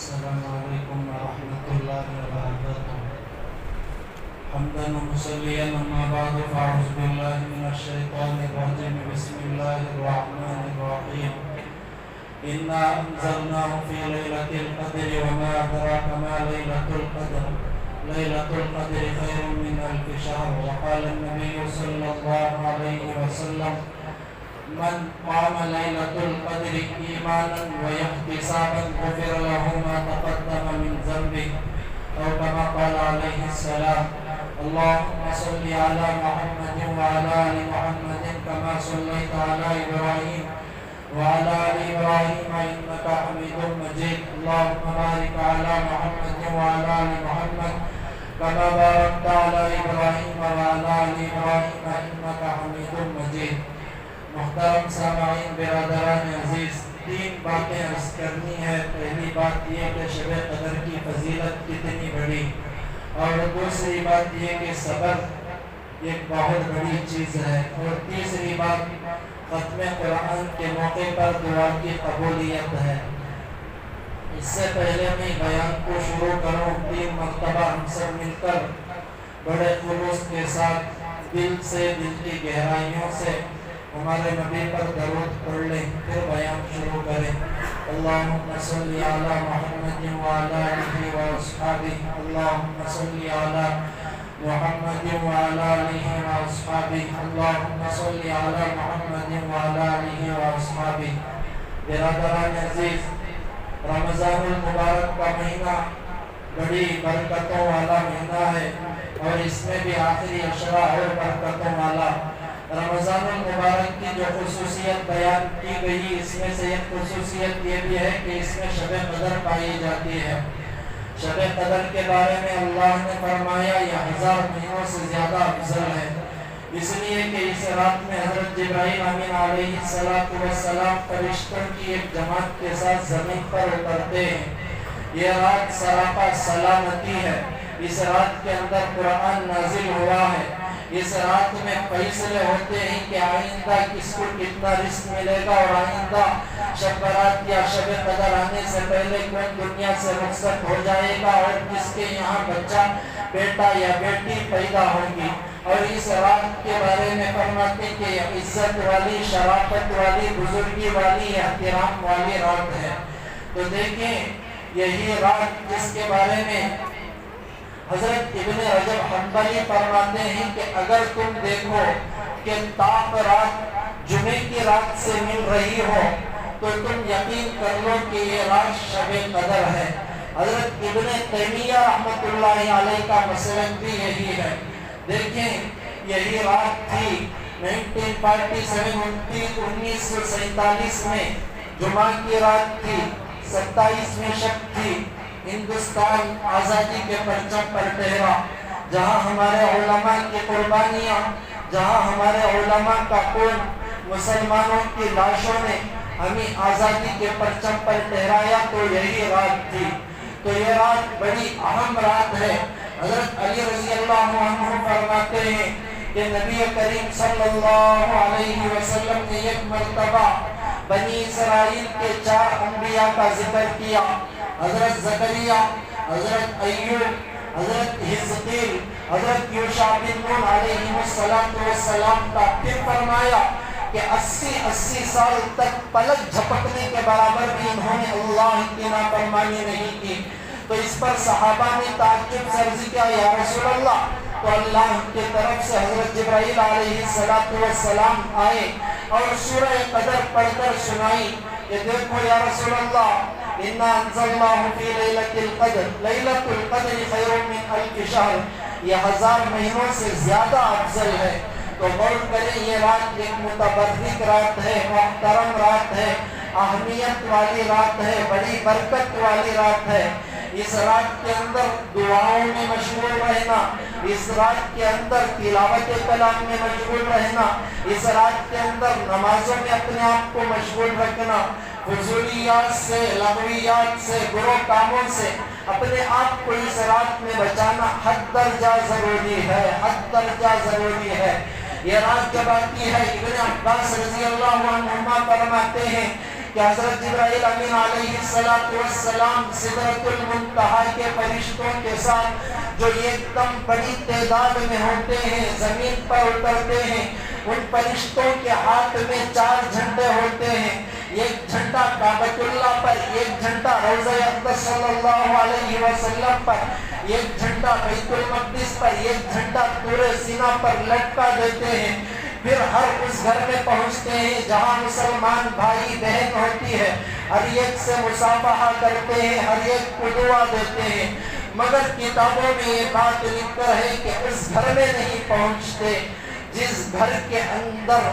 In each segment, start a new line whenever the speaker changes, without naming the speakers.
السلام عليكم ورحمة الله وبركاته. حمدا ومصليا أما بعد فأعوذ بالله من الشيطان الرجيم. بسم الله الرحمن الرحيم. إنا أنزلناه في ليلة القدر وما أدراك ما ليلة القدر. ليلة القدر خير من ألف شهر. وقال النبي صلى الله عليه وسلم: من قام ليلة القدر إيمانا واحتسابا غفر له ما تقدم من ذنبه، أو كما قال عليه السلام. اللهم صل على محمد وعلى آل محمد كما صليت على إبراهيم وعلى آل إبراهيم إنك حميد مجيد. اللهم بارك على محمد وعلى آل محمد كما باركت على إبراهيم وعلى آل إبراهيم إنك حميد مجيد. محترم سامعین برادران عزیز، تین باتیں عرض کرنی ہے. پہلی بات یہ کہ شب قدر کی فضیلت کتنی بڑی، اور دوسری بات یہ کہ صبر ایک بہت بڑی چیز ہے، اور تیسری بات ختم قرآن کے موقع پر دعا کی قبولیت ہے. اس سے پہلے میں بیان کو شروع کروں، 3 مرتبہ ہم سب مل کر بڑے خلوص کے ساتھ دل سے، دل کی گہرائیوں سے ہمارے نبی پر درود پڑھ لیں، پھر بیان شروع کریں. اللہم صلی علی محمد وعلی آلہ واصحابہ. اللہم صلی علی محمد وعلی آلہ واصحابہ. اللہم صلی علی محمد وعلی آلہ واصحابہ. برادران عزیز، رمضان المبارک کا مہینہ بڑی برکتوں والا مہینہ ہے، اور اس میں بھی آخری عشرہ اور برکتوں والا. رمضان المبارک کی جو خصوصیت بیان کی گئی، اس میں سے ایک خصوصیت یہ بھی ہے کہ اس میں شب قدر پائی جاتی ہے. شب قدر کے بارے میں اللہ نے فرمایا یہ 1000 مہینوں سے زیادہ افضل ہے، اس لیے کہ اس رات میں حضرت جبرائیل امین علیہ السلام فرشتوں کی ایک جماعت کے ساتھ زمین پر اترتے ہیں. یہ رات سراپا سلامتی ہے. اس رات کے اندر قرآن نازل ہوا ہے. اس رات میں فیصلے ہوتے ہیں کہ آئندہ کس کو کتنا رزق ملے گا، اور آئندہ شب برات یا شب قدر آنے سے پہلے کون دنیا سے رخصت ہو جائے گا، اور کس کے یہاں بچہ بیٹا یا بیٹی پیدا ہوگی. اور اس رات کے بارے میں فرماتے ہیں کہ یہ عزت والی، شرافت والی، بزرگی والی، احترام والی رات ہے. تو دیکھیں، یہی رات جس کے بارے میں حضرت ابن رجب حنبلی فرماتے ہیں کہ اگر تم دیکھو کہ تاپ رات جمعے کی رات سے مل رہی ہو تو تم یقین کر لو کہ یہ رات شب قدر ہے. حضرت ابن تیمیہ رحمۃ اللہ علیہ کا مسلک بھی یہی ہے. دیکھیں، یہی رات تھی 1947 میں جمعہ کی رات تھی، 27 شب تھی. ہندوستان آزادی کے پرچم پر ٹھہرا، جہاں ہمارے علماء کی قربانیاں، جہاں ہمارے علماء کا خون، مسلمانوں کی لاشوں نے ہمیں آزادی کے پرچم پر ٹھہرایا، تو یہی رات تھی. تو یہ رات بڑی اہم رات ہے. حضرت علی رضی اللہ عنہ فرماتے ہیں کہ نبی کریم صلی اللہ علیہ وسلم نے ایک مرتبہ بنی اسرائیل کے 4 انبیاء کا ذکر کیا، حضرت زکریا، حضرت ایوب، حضرت حزقیل، حضرت یوشع بن نون علیہ السلام کا. پھر فرمایا کہ 80 سال تک پلک جھپکنے کے برابر بھی انہوں نے اللہ کی نافرمانی نہیں کی. تو اس پر صحابہ نے تعجب سرزی کیا، یا رسول اللہ. تو اللہ کی طرف سے حضرت جبرائیل علیہ السلام آئے اور سورہ قدر پڑھ کر سنائی کہ دیکھو یا رسول اللہ، اِنَّا أَنزَلْنَاهُ فِي لَيْلَةِ الْقَدْرِ لَيْلَةُ الْقَدْرِ خَيْرٌ مِّنْ أَلْفِ شَهْرٍ. یہ 1000 مہینوں سے زیادہ افضل ہے. تو غور کریں، یہ رات ایک متبرک رات ہے، محترم رات ہے، اہمیت والی رات ہے، بڑی برکت والی رات ہے. اس رات کے اندر دعاؤں میں مشغول رہنا، اس رات کے اندر تلاوت کلام میں مشغول رہنا، اس رات کے اندر نمازوں میں اپنے آپ کو مشغول رکھنا، فضولیات سے، لغویات سے، برے کاموں سے اپنے آپ کو اس رات میں بچانا حد درجہ ضروری ہے، حد درجہ ضروری ہے. یہ رات جب آتی ہے، ابن عباس رضی اللہ عنہما فرماتے ہیں کہ حضرت جبرائیل امین علیہ السلام سدرۃ المنتہا کے فرشتوں کے ساتھ جو ایک دم بڑی تعداد میں ہوتے ہیں زمین پر اترتے ہیں، ان فرشتوں کے ہاتھ میں 4 جھنڈے ہوتے ہیں، ایک جھنڈا کعبۃ اللہ پر، ایک جھنڈا روضہ اقدس صلی اللہ علیہ وسلم پر، ایک جھنڈا بیت المقدس پر، ایک جھنڈا طور سینا پر لٹکا دیتے ہیں۔ پھر ہر اس گھر میں پہنچتے ہیں جہاں مسلمان بھائی بہن ہوتی ہے، ہر ایک سے مصافحہ کرتے ہیں، ہر ایک کو دعا دیتے ہیں، مگر کتابوں میں یہ بات لکھ کر ہے کہ اس گھر میں نہیں پہنچتے جس گھر کے اندر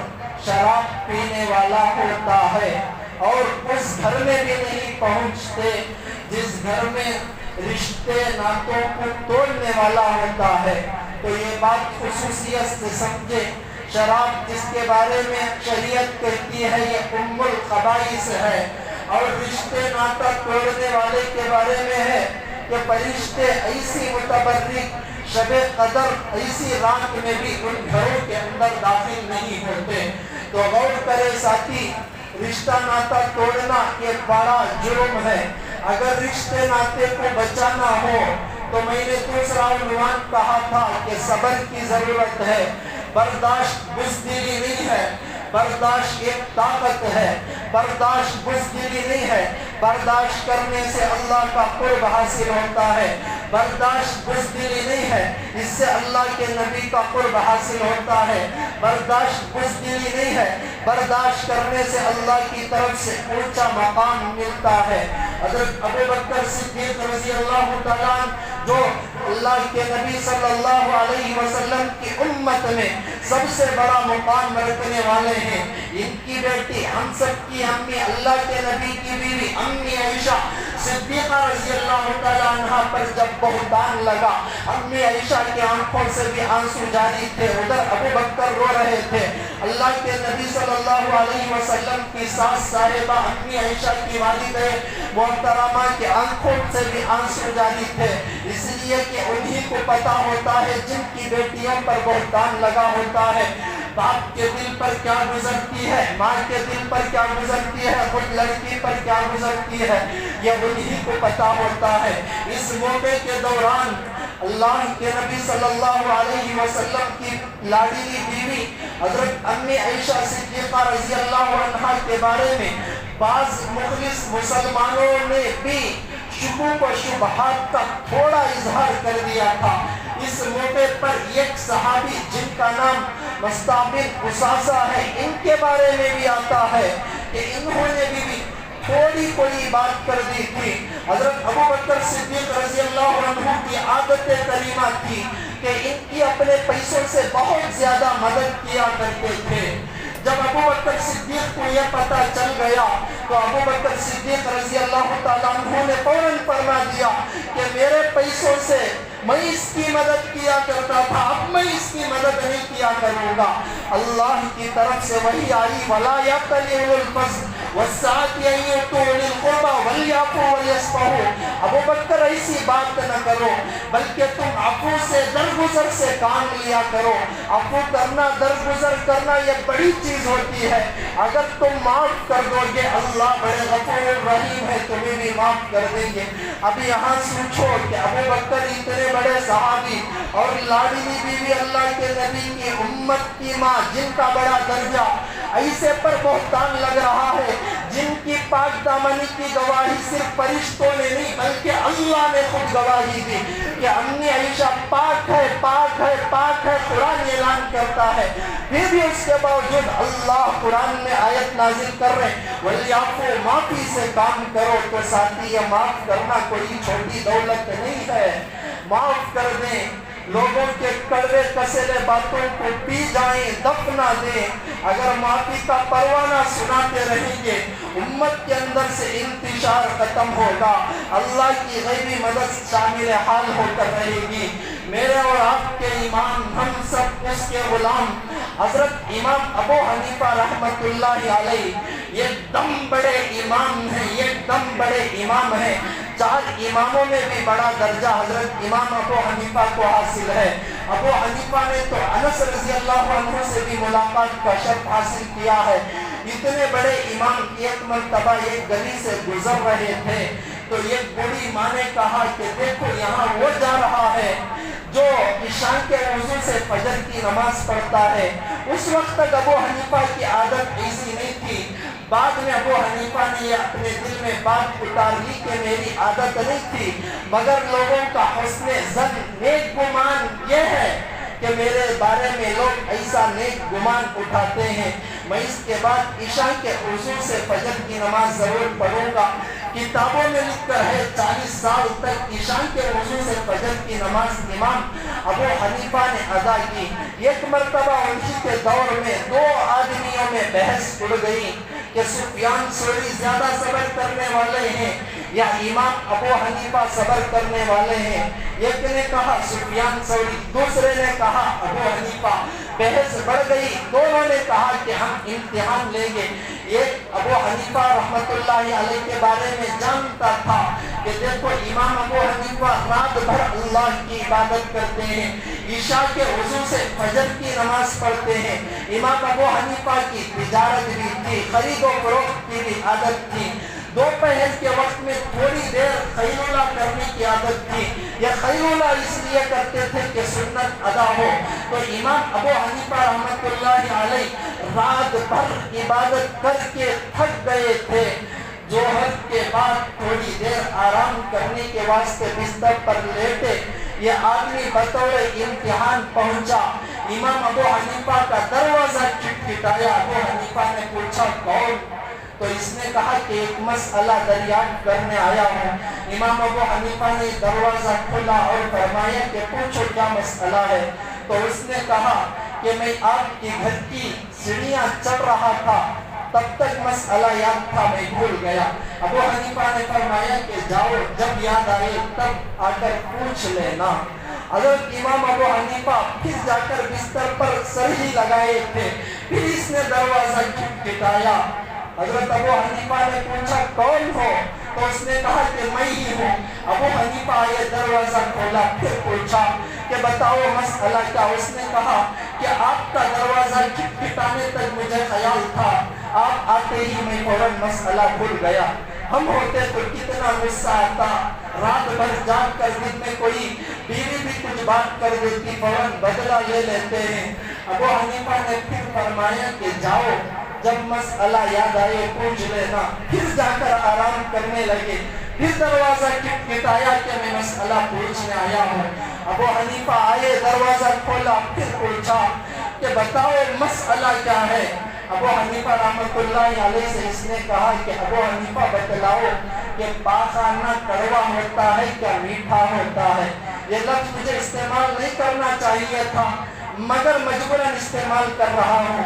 شراب پینے والا ہوتا ہے، اور اس گھر میں بھی نہیں پہنچتے جس گھر میں رشتے ناتوں کو توڑنے والا ہوتا ہے۔ تو یہ بات خصوصیت سے سمجھے، شراب جس کے بارے میں شریعت کہتی ہے یہ ام الخبائث ہے، اور رشتے ناتا توڑنے والے کے بارے میں ہے کہ فرشتے ایسی متبرک شب قدر ایسی رات میں بھی ان گھروں کے اندر داخل نہیں ہوتے۔ تو غور کرے ساتھی، رشتہ ناتا توڑنا یہ بڑا جرم ہے۔ اگر رشتے ناتے کو بچانا ہو تو میں نے دوسرا عنوان کہا تھا کہ صبر کی ضرورت ہے، برداشت بزدلی نہیں ہے، برداشت ایک طاقت ہے، برداشت بزدلی نہیں ہے، برداشت کرنے سے اللہ کا قرب حاصل ہوتا ہے، برداشت بزدلی نہیں ہے، اس سے اللہ کے نبی کا قرب حاصل ہوتا ہے، برداشت بزدلی نہیں ہے، برداشت کرنے سے اللہ کی طرف سے اونچا مقام ملتا ہے۔ حضرت ابوبکر صدیق رضی اللہ تعالیٰ جو اللہ کے نبی صلی اللہ علیہ وسلم کی امت میں سب سے بڑا مقام رکھنے والے ہیں، ان کی بیٹی ہم سب کی امی، اللہ کے نبی کی بیوی امی عائشہ صدیقہ رضی اللہ تعالیٰ عنہ پر جب بہتان لگا، امی عائشہ کی آنکھوں سے بھی آنسو جاری تھے، ادھر ابوبکر رو رہے تھے، اللہ کے نبی صلی اللہ علیہ وسلم کی ساس صاحبہ امی عائشہ کی والدہ محترمہ کی آنکھوں سے بھی آنسو جاری تھے، اس لیے کہ انہی کو پتا ہوتا ہے جن کی بیٹیوں پر بہتان لگا ہوتا ہے باپ کے دل پر کیا گزرتی ہے، ماں کے دل پر کیا گزرتی ہے، خود لڑکی پر کیا گزرتی ہے، یہ انہی کو پتا ہوتا ہے۔ اس موقع کے دوران اللہ کے نبی صلی اللہ علیہ وسلم کی لاڈلی بیوی حضرت امی عائشہ صدیقہ رضی اللہ عنہا کے بارے میں بعض مخلص مسلمانوں نے بھی شکوک و شبہات کا تھوڑا اظہار کر دیا تھا۔ اس موقع پر ایک صحابی جن کا نام مصعب بن اساسہ ہے، ان کے بارے میں بھی آتا ہے کہ انہوں نے بھی تھوڑی کوئی بات کر دی تھی۔ حضرت ابوبکر صدیق رضی اللہ عنہ کی عادت کریمہ تھی کہ ان کی اپنے پیسوں سے بہت زیادہ مدد کیا کرتے تھے۔ جب ابوبکر صدیق کو یہ پتہ چل گیا تو ابوبکر صدیق رضی اللہ تعالیٰ عنہ نے فوراً فرما دیا کہ میرے پیسوں سے میں اس کی مدد کیا کرتا تھا، اب میں اس کی مدد نہیں کیا کروں گا۔ اللہ کی طرف سے وحی آئی وَلَا يَأْتَلِ أُولُو الْفَضْلِ وَالسَّعَةِ أَن يُؤْتُوا أُولِي الْقُرْبَىٰ وَلْيَعْفُوا وَلْيَصْفَحُوا۔ ابوبکر ایسی بات نہ کرو، بلکہ تم عفو سے درگزر سے کام لیا کرو۔ عفو کرنا، درگزر کرنا یہ بڑی چیز ہوتی ہے۔ اگر تم معاف کر دو گے اللہ بڑے غفور الرحیم ہے، تمہیں بھی معاف کر دیں گے۔ اب یہاں سوچو کہ ابوبکر اتنے بڑے صحابی اور لاڈلی بیوی اللہ کے نبی کی امت کی ماں جن کا بڑا درجہ، ایسے پر بہتان لگ رہا ہے جن کی پاک دامنی کی گواہی صرف فرشتوں نے نہیں بلکہ اللہ نے خود گواہی دی کہ امی عائشہ پاک ہے، پاک ہے، پاک ہے، قرآن اعلان کرتا ہے۔ پھر بھی اس کے باوجود اللہ قرآن میں آیت نازل کر رہے ہیں وَلْيَعْفُوا، معافی سے کام کرو۔ تو ساتھی یہ معاف کرنا کوئی چھوٹی دولت نہیں ہے، معاف کر دیں، لوگوں کے کڑوے کسلے باتوں کو پی جائیں، دفنا دیں۔ اگر معافی کا پروانہ سناتے رہیں گے امت کے اندر سے انتشار ختم ہوگا، اللہ کی غیبی مدد شامل حال ہو کر رہے گی۔ میرے اور آپ کے امام، ہم سب اس کے غلام حضرت امام ابو حنیفہ رحمت اللہ علیہ یہ دم بڑے امام ہیں، یہ دم بڑے امام ہیں۔ 4 اماموں میں بھی بڑا درجہ حضرت امام ابو حنیفہ کو حاصل ہے۔ ابو حنیفہ نے تو انس رضی اللہ عنہ سے بھی ملاقات کا شرف حاصل کیا ہے۔ اتنے بڑے امام ایک مرتبہ ایک گلی سے گزر رہے تھے تو ایک بوڑھی ماں نے کہا کہ دیکھو یہاں وہ جا رہا ہے جو عشاء کے وضو سے فجر کی نماز پڑھتا ہے۔ اس وقت تک ابو حنیفہ کی عادت ایسی نہیں تھی، بعد میں ابو حنیفہ نے یہ اپنے دل میں بات اتار لی کہ میری عادت نہیں تھی، مگر لوگوں کا حسن ظن نیک گمان یہ ہے کہ میرے بارے میں لوگ ایسا نیک گمان اٹھاتے ہیں، میں اس کے بعد عشاء کے وضو سے فجر کی نماز ضرور پڑھوں گا۔ کتابوں میں لکھ کر ہے 40 سال تک عشاء کے وضو سے فجر کی نماز امام ابو حنیفہ نے ادا کی۔ ایک مرتبہ انہی کے دور میں دو آدمیوں میں بحث اڑ گئی کہ سفیان ثوری زیادہ صبر کرنے والے ہیں یا امام ابو حنیفہ صبر کرنے والے ہیں۔ ایک نے کہا سفیان ثوری، دوسرے نے کہا ابو حنیفہ۔ بحث بڑھ گئی، دونوں نے کہا کہ ہم امتحان لیں گے۔ ایک ابو حنیفہ رحمۃ اللہ علیہ کے بارے میں جانتا تھا کہ دیکھو امام ابو حنیفہ رات بھر اللہ کی عبادت کرتے ہیں، عشاء کے وضو سے فجر کی نماز پڑھتے ہیں۔ امام ابو حنیفہ کی تجارت بھی تھی، خرید و فروخت کی بھی عادت تھی۔ دوپہر کے وقت میں تھوڑی دیر خیلولہ کرنے کی عادت تھی، یہ خیلولہ اس لیے کرتے تھے کہ سنت ادا ہو۔ تو امام ابو حنیفہ رحمۃ اللہ علیہ رات بھر عبادت کر کے تھک گئے تھے، ظہر کے بعد تھوڑی دیر آرام کرنے کے واسطے بستر پر لیٹے، یہ آدمی بطور امتحان پہنچا، امام ابو حنیفہ کا دروازہ کھٹکھٹایا۔ ابو حنیفہ نے پوچھا کون؟ تو اس نے کہا کہ ایک مسئلہ دریافت کرنے آیا ہوں۔ امام ابو حنیفہ نے دروازہ کھولا اور فرمایا کہ پوچھو کیا مسئلہ ہے؟ تو اس نے کہا کہ میں آپ کے گھر کی سیڑھیاں چڑھ رہا تھا، تب تک مسئلہ یاد تھا میں بھول گیا۔ ابو حنیفہ نے فرمایا کہ جاؤ، جب یاد آئے تب آ کر پوچھ لینا۔ حضرت امام ابو حنیفہ پھر جا کر بستر پر سر ہی لگائے تھے، پھر اس نے دروازہ کھٹکھٹایا۔ حضرت ابو حنیفہ نے پوچھا کون ہو؟ تو اس نے کہا کہ میں ہی ہوں۔ ابو حنیفہ آئے، دروازہ کھولا، پھر پوچھا کہ بتاؤ مسئلہ کیا؟ اس نے کہا کہ آپ کا دروازہ کھٹکھٹانے تک مجھے خیال تھا، آپ آتے ہی میں فوراً مسئلہ بھول گیا۔ ہم ہوتے تو کتنا غصہ آتا، رات بھر جاگ کر دن میں کوئی بیوی بھی کچھ بات کر دیتی، فوراً بدلہ لے لیتے ہیں۔ ابو حنیفہ نے پھر فرمایا کہ جاؤ، جب مسئلہ یاد آئے پوچھ لینا۔ پھر جا کر آرام کرنے لگے، پھر دروازہ کھٹکھٹایا کہ میں مسئلہ پوچھنے آیا ہوں۔ ابو حنیفہ آئے، دروازہ کھولا، پھر پوچھا کہ بتاؤ مسئلہ کیا ہے؟ ابو حنیفہ رحمۃ اللہ علیہ سے اس نے کہا کہ ابو حنیفہ بتلاؤ کہ پاخانہ کڑوا ہوتا ہے کیا میٹھا ہوتا ہے؟ یہ لفظ مجھے استعمال نہیں کرنا چاہیے تھا، مگر مجبوراً استعمال کر رہا ہوں۔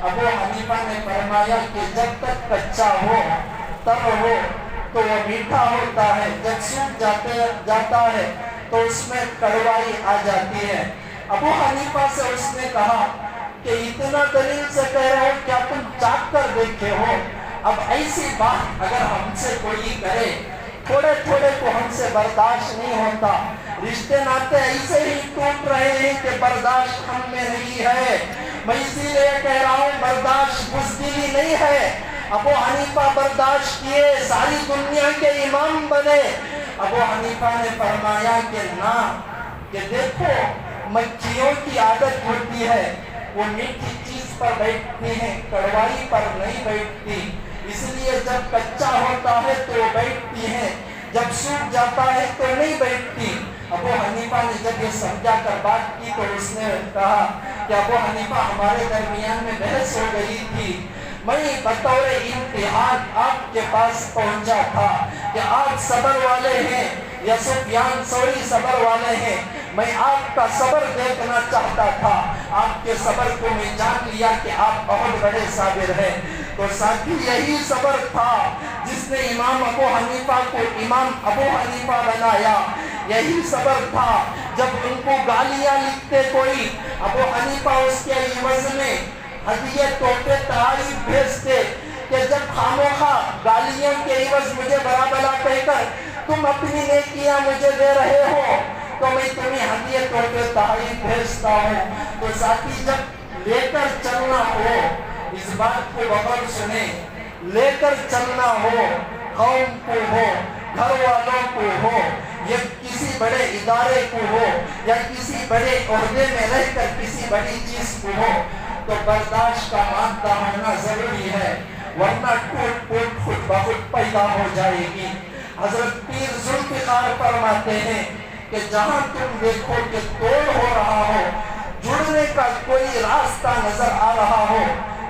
ابو حنیفہ نے فرمایا کہ جب تک کچا ہو، تر ہو تو وہ میٹھا ہوتا ہے، جب سوکھ جاتا ہے تو اس میں کڑوائی آ جاتی ہے۔ ابو حنیفہ سے اس نے کہا کہ اتنا دلیل سے کہہ رہے ہو، کیا تم چاک کر دیکھے ہو؟ اب ایسی بات اگر ہم سے کوئی کرے، تھوڑے تھوڑے کو ہم سے برداشت نہیں ہوتا، رشتے ناتے ایسے ہی ٹوٹ رہے ہیں کہ برداشت ہم میں نہیں ہے۔ میں اسی لیے کہہ رہا ہوں برداشت بزدلی نہیں ہے۔ ابو حنیفہ برداشت کیے، ساری دنیا کے امام بنے۔ ابو حنیفہ نے فرمایا کہ نہ، کہ دیکھو مکھیوں کی عادت ہوتی ہے، وہ میٹھی چیز پر بیٹھتی ہیں، کڑوائی پر نہیں بیٹھتی، اس لیے جب کچا ہوتا ہے تو وہ بیٹھتی ہیں، جب سوکھ جاتا ہے تو نہیں بیٹھتی۔ ابو حنیفہ نے جب یہ سمجھا کر بات کی تو اس نے کہا کہ ابو حنیفہ ہمارے درمیان میں بحث ہو گئی تھی، میں بطور امتحان آپ کے پاس پہنچا تھا کہ آپ صبر والے ہیں یا سفیان ثوری صبر والے ہیں، میں آپ کا صبر دیکھنا چاہتا تھا، آپ کے صبر کو میں جان لیا کہ آپ بہت بڑے صابر ہیں۔ تو ساتھی یہی صبر تھا جس نے امام ابو حنیفہ کو امام ابو حنیفہ بنایا، یہی صبر تھا جب ان کو گالیاں لکھتے کوئی، ابو حنیفہ اس کے عوض میں ہدیے تحفے تحائف بھیجتے کہ جب خاموخواہ گالیوں کے عوض مجھے برا بلا کہہ کر تم اپنی نیکیاں مجھے دے رہے ہو تو میں تمہیں ہدیے تحفے تحائف بھیجتا ہوں۔ تو ساتھی جب لے کر چلنا ہو، اس بات کو بغور سنے، لے کر چلنا ہو قوم کو ہو، گھر والوں کو ہو، یا کسی بڑے ادارے کو ہو، یا کسی بڑے عہدے میں رہ کر کسی بڑی چیز کو ہو، تو برداشت کا مادہ ہونا ضروری ہے، ورنہ ٹوٹ پھوٹ خود بخود پیدا ہو جائے گی۔ حضرت پیر ذوالفقار فرماتے ہیں کہ جہاں تم دیکھو کہ توڑ ہو رہا ہو، جڑنے کا کوئی راستہ نظر آ رہا ہو،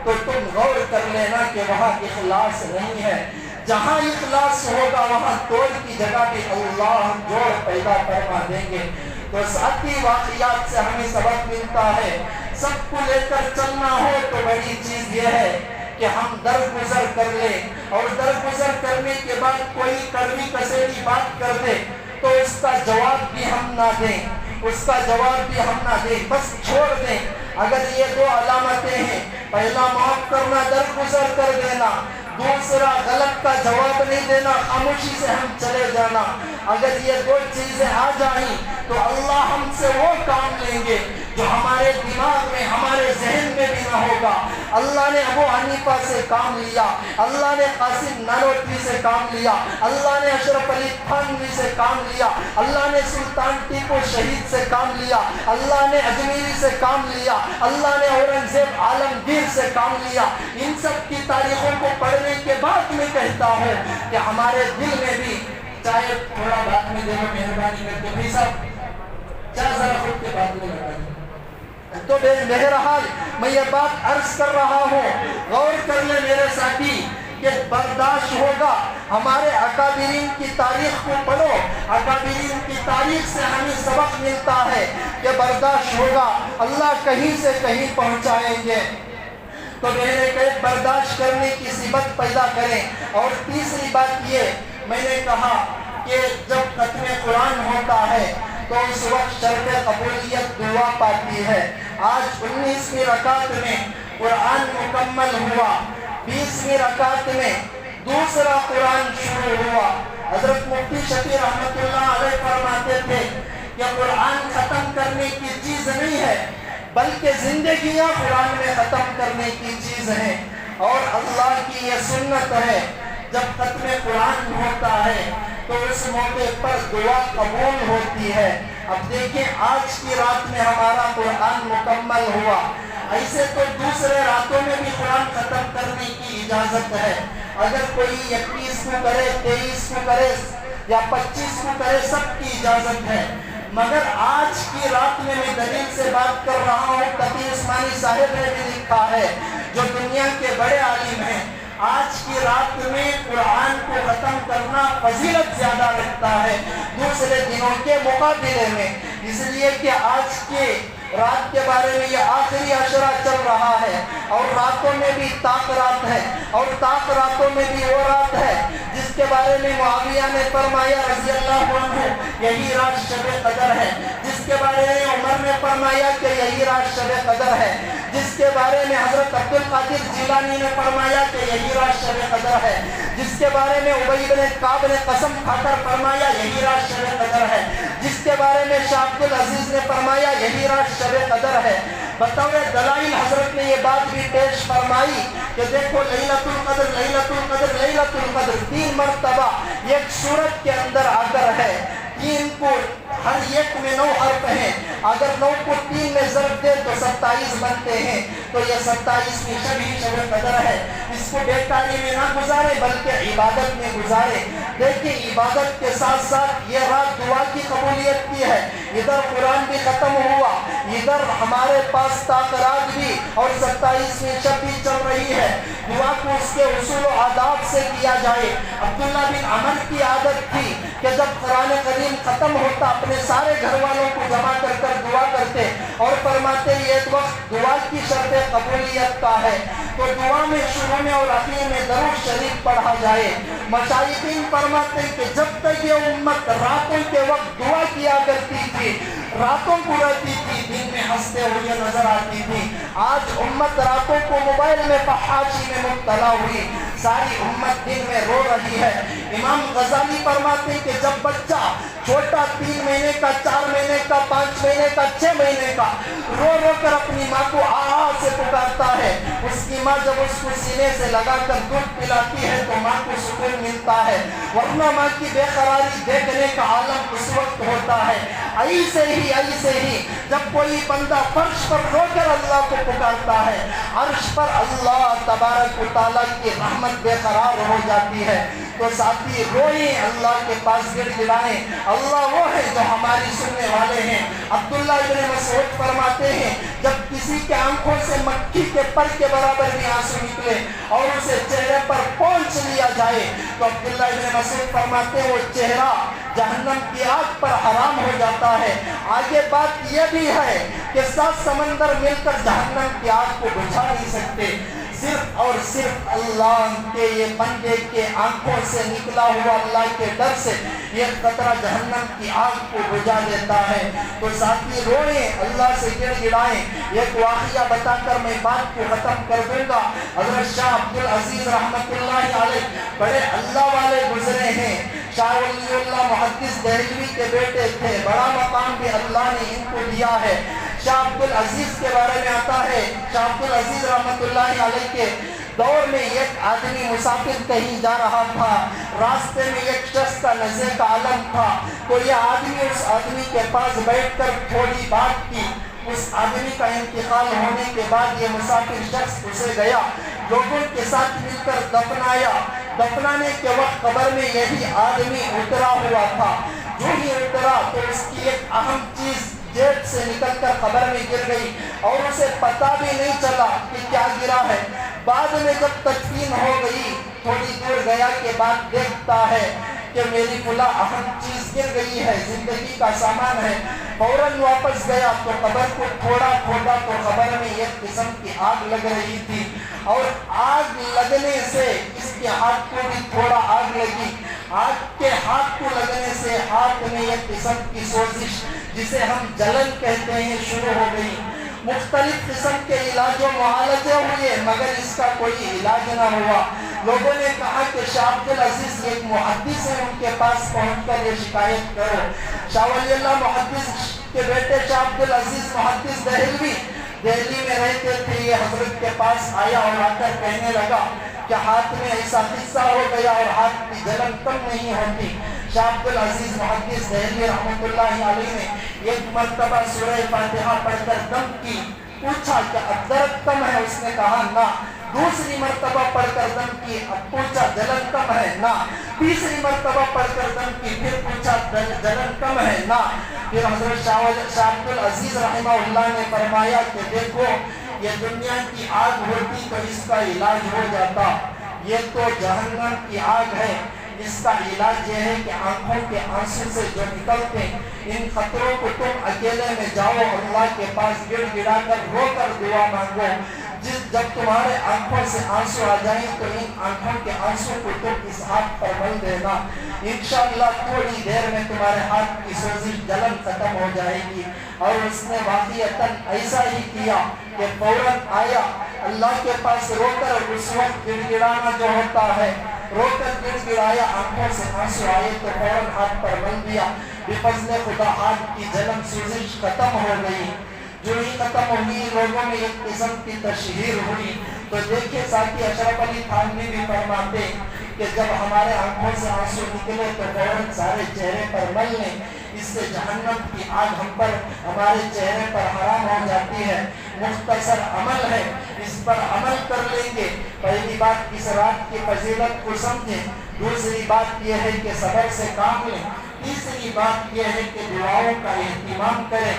تو تم غور کر لینا کہ وہاں اخلاص نہیں ہے۔ جہاں اخلاص ہوگا وہاں توڑ کی جگہ بھی اللہ جوڑ پیدا فرما دیں گے۔ تو ساتھی واقعات سے ہمیں سبق ملتا ہے، سب کو لے کر چلنا ہو تو بڑی چیز یہ ہے کہ ہم درگزر کر لیں، اور درگزر کرنے کے بعد کوئی کڑوی کسیلی بات کر دے تو اس کا جواب بھی ہم نہ دیں، اس کا جواب بھی ہم نہ دیں، بس چھوڑ دیں۔ اگر یہ دو علامتیں ہیں، پہلا معاف کرنا، درگزر کر دینا، دوسرا غلط کا جواب نہیں دینا، خاموشی سے ہم چلے جانا، اگر یہ دو چیزیں آ جائیں تو اللہ ہم سے وہ کام لیں گے جو ہمارے دماغ میں، ہمارے ذہن میں بھی نہ ہوگا۔ اللہ نے ابو حنیفہ سے کام لیا، اللہ نے قاسم نانوتوی سے کام لیا، اللہ نے اشرف علی تھانوی سے کام لیا، اللہ نے سلطان ٹیپو شہید سے کام لیا، اللہ نے اجمیری سے کام لیا، اللہ نے اورنگزیب عالمگیر سے کام لیا۔ ان سب کی تاریخوں کو پڑھنے کے بعد میں کہتا ہوں کہ ہمارے دل میں بھی، چاہے تھوڑا بات میں دینا مہربانی کر کے، بھائی صاحب چاہے ذرا خود کے بات میں لگا دیں، تو بہرحال میں یہ بات عرض کر رہا ہوں، غور کر لیں میرے ساتھی کہ برداشت ہوگا۔ ہمارے اکابرین کی تاریخ کو پڑھو، اکابرین کی تاریخ سے ہمیں سبق ملتا ہے کہ برداشت ہوگا، اللہ کہیں سے کہیں پہنچائیں گے۔ تو میرے کہے برداشت کرنے کی صفت پیدا کریں۔ اور تیسری بات یہ میں نے کہا کہ جب ختم قرآن ہوتا ہے تو اس وقت شرط قبولیت دعا پاتی ہے۔ آج 19ویں رکعت میں قرآن مکمل ہوا، 20ویں رکعت میں دوسرا قرآن شروع ہوا۔ حضرت مفتی شفیع رحمۃ اللہ علیہ فرماتے تھے کہ قرآن ختم کرنے کی چیز نہیں ہے، بلکہ زندگیاں قرآن میں ختم کرنے کی چیز ہیں، اور اللہ کی یہ سنت ہے جب ختم قرآن ہوتا ہے تو اس موقع پر دعا قبول ہوتی ہے۔ اب دیکھیں آج کی رات میں ہمارا قرآن مکمل ہوا، ایسے تو دوسرے راتوں میں بھی قرآن ختم کرنے کی اجازت ہے، اگر کوئی 21 کو کرے، 23 کو کرے یا 25 کو کرے، سب کی اجازت ہے، مگر آج کی رات میں دلیل سے بات کر رہا ہوں۔ تقی عثمانی صاحب نے بھی لکھا ہے جو دنیا کے بڑے عالم ہیں، آج کی رات میں قرآن کو ختم کرنا فضیلت زیادہ رکھتا ہے دوسرے دنوں کے مقابلے میں، اس لیے کہ آج کے رات کے بارے میں یہ آخری عشرہ چل رہا ہے، اور راتوں میں بھی طاق رات ہے، اور طاق راتوں میں بھی وہ رات ہے جس کے بارے میں معاویہ نے فرمایا رضی اللہ عنہ یہی رات شب قدر ہے، جس کے بارے میں عمر نے فرمایا کہ یہی رات شب قدر ہے، جس کے بارے میں حضرت عبدالقادر جیلانی نے فرمایا کہ یہی رات شب قدر ہے، جس کے بارے میں ابی بن کعب نے قسم کھا کر فرمایا یہی رات شب قدر ہے، جس کے بارے میں شاہ عبدالعزیز نے فرمایا یہی رات شب قدر ہے۔ بطور دلائل حضرت نے یہ بات بھی پیش فرمائی کہ دیکھو لیلۃ القدر، لیلۃ القدر، لیلۃ القدر 3 مرتبہ ایک سورت کے اندر آ کر ہے، 3 کو ہر ایک میں 9 حرف ہیں، اگر 9 کو 3 میں ضرب دے تو 27 بنتے ہیں، تو یہ 27ویں شب ہی شب قدر ہے۔ اس کو بیکاری میں نہ گزارے بلکہ عبادت میں گزارے۔ دیکھیں عبادت کے ساتھ ساتھ یہ رات دعا کی قبولیت کی ہے، ادھر قرآن بھی ختم ہوا، ادھر ہمارے پاس تاثرات بھی، اور 27ویں شب بھی چل رہی ہے۔ دعا کو اس کے اصول و آداب سے کیا جائے۔ عبداللہ بن عمر کی عادت تھی کہ جب قرآن کریم ختم ہوتا اپنے سارے گھر والوں کو جمع کر کر دعا کرتے اور فرماتے یہ وقت دعا کی شرط قبولیت کا ہے، تو دعا میں شروع میں اور آخر میں درود شریف پڑھا جائے۔ مشائخین فرماتے ہیں کہ جب تک یہ امت راتوں کے وقت دعا کیا کرتی تھی، راتوں کو رہتی تھی، دن میں ہنستے ہوئے نظر آتی تھی۔ آج امت راتوں کو موبائل میں فحاشی میں مبتلا ہوئی،
ساری امت دن میں رو رہی ہے۔ امام غزالی فرماتے ہیں کہ جب بچہ چھوٹا 3 مہینے کا، 4 مہینے کا، 5 مہینے کا، 6 مہینے کا رو رو کر اپنی ماں کو آہا سے پکارتا ہے، اس کی ماں جب اس کو سینے سے لگا کر دودھ پلاتی ہے تو ماں کو سکون ملتا ہے، ورنہ ماں کی بے قراری دیکھنے کا عالم اس وقت ہوتا ہے۔ ایسے ہی جب کوئی بندہ فرش پر رو کر اللہ کو پکارتا ہے، عرش پر اللہ تبارک و تعالیٰ کی رحمت بے قرار ہو جاتی ہے۔ تو ساتھی روئیں، اللہ کے پاس گڑ گڑائیں، اللہ وہ ہے جو ہماری سننے والے ہیں۔ عبداللہ ابن مسعود فرماتے ہیں جب کسی کے آنکھوں سے مکھی کے پر کے برابر بھی آنسو نکلے اور اسے چہرے پر پہنچ لیا جائے تو عبداللہ ابن مسعود فرماتے ہیں وہ چہرہ جہنم کی آگ پر حرام ہو جاتا ہے۔ آگے بات یہ بھی ہے کہ 7 سمندر مل کر جہنم کی آگ کو بجھا نہیں سکتے، صرف اور صرف اللہ کے یہ بندے کے آنکھوں سے نکلا ہوا اللہ کے ڈر سے یہ قطرہ جہنم کی آگ کو بجھا دیتا ہے۔ تو ساتھی روئیں، اللہ سے گڑ گڑائیں۔ ایک واقعہ بتا کر میں بات کو ختم کر دوں گا۔ حضرت شاہ عبدالعزیز رحمۃ اللہ علیہ بڑے اللہ والے گزرے ہیں۔ شاہ ولی اللہ محدث دہلوی کے بیٹے تھے، بڑا مقام بھی اللہ نے ان کو دیا ہے۔ شاہ عبدالعزیز کے بارے میں آتا ہے، شاہ عبدالعزیز رحمۃ اللہ علیہ کے دور میں ایک آدمی مسافر کہیں جا رہا تھا، راستے میں ایک شخص کا نزع کا عالم تھا، تو یہ آدمی اس آدمی کے پاس بیٹھ کر تھوڑی بات کی۔ اس آدمی کا انتقال ہونے کے بعد یہ مسافر شخص اسے گیا، لوگوں کے ساتھ مل کر دفنایا۔ دفنانے کے وقت قبر میں یہی آدمی اترا ہوا تھا، جو ہی اترا تو اس کی ایک اہم چیز جیب سے نکل کر قبر میں گر گئی اور اسے پتہ بھی نہیں چلا کہ کیا گرا ہے۔ بعد میں جب تدفین ہو گئی، تھوڑی دور گیا کے بعد دیکھتا ہے کہ میری فلاں اہم چیز گر گئی ہے، زندگی کا سامان ہے۔ فوراً واپس گیا تو قبر کو تھوڑا کھودا تو قبر میں ایک قسم کی آگ لگ رہی تھی، اور آگ لگنے سے اس کے ہاتھ کو بھی تھوڑا آگ لگی۔ آگ کے ہاتھ کو لگنے سے ہاتھ میں ایک قسم کی سوزش جسے ہم جلن کہتے ہیں شروع ہو گئی۔ مختلف قسم کے علاج و معالجے ہوئے مگر اس کا کوئی علاج نہ ہوا۔ لوگوں نے کہا کہ شاہ عبدالعزیز ایک محدث ہے، ان کے پاس پہنچ کر یہ شکایت کرو۔ شاہ ولی اللہ محدث کے بیٹے شاہ عبدالعزیز محدث دہلوی دہلی میں رہتے تھے، یہ حضرت کے پاس آیا اور آ کر کہنے لگا کہ ہاتھ میں ایسا حصہ ہو گیا اور ہاتھ کی جلن کم نہیں ہوتی۔ شاہ عبدالعزیز محدث دہلوی رحمۃ اللہ علیہ نے ایک مرتبہ سورہ فاتحہ پڑھ کر دم کی، پوچھا کہ اب درد کم ہے؟ اس نے کہا نہ۔ دوسری مرتبہ پڑھ کر دم کی، اب پوچھا جلن کم ہے؟ نہ۔ تیسری مرتبہ پڑھ کر دم کی، پھر پوچھا جلن کم ہے؟ نہ۔ پھر حضرت شاہ عبدالعزیز رحمہ اللہ نے فرمایا کہ دیکھو یہ دنیا کی آگ ہوتی تو اس کا علاج ہو جاتا، یہ تو جہنم کی آگ ہے، اس کا علاج یہ ہے کہ آنکھوں کے آنسو سے جو نکلتے ان خطروں کو تم اکیلے میں جاؤ، اللہ کے پاس گڑ گڑا کر رو کر دعا مانگو۔ جب تمہارے آنکھوں سے آنسو آ جائیں تو ان آنکھوں کے آنسو کو تم اس ہاتھ پر مل دینا، انشاءاللہ تھوڑی دیر میں تمہارے ہاتھ کی سوزش جلن ختم ہو جائے گی۔ اور اس نے واقعتاً ایسا ہی کیا کہ فوراً آیا اللہ کے پاس رو کر، اس وقت گڑ گڑانا جو ہوتا ہے، رو کر گڑ گڑایا، آنکھوں سے آنسو آئے تو فوراً ہاتھ پر مل دیا، بفضل خدا ہاتھ کی جلن سوزش ختم ہو گئی۔ جو ہی ختم ہوئی لوگوں میں ایک قسم کی تشہیر ہوئی۔ تو دیکھیں ساتھی اشرف علی تھانوی بھی فرماتے کہ جب ہمارے آنکھوں سے آنسو نکلے تو فوراً سارے چہرے پر مل لیں، اس سے جہنم کی آگ ہم پر، ہمارے چہرے پر حرام ہو جاتی ہے۔ مختصر عمل ہے، اس پر عمل کر لیں گے۔ پہلی بات اس رات کی فضیلت کو سمجھیں، دوسری بات یہ ہے کہ صبر سے کام لیں، تیسری بات یہ ہے کہ دعاؤں کا اہتمام کریں۔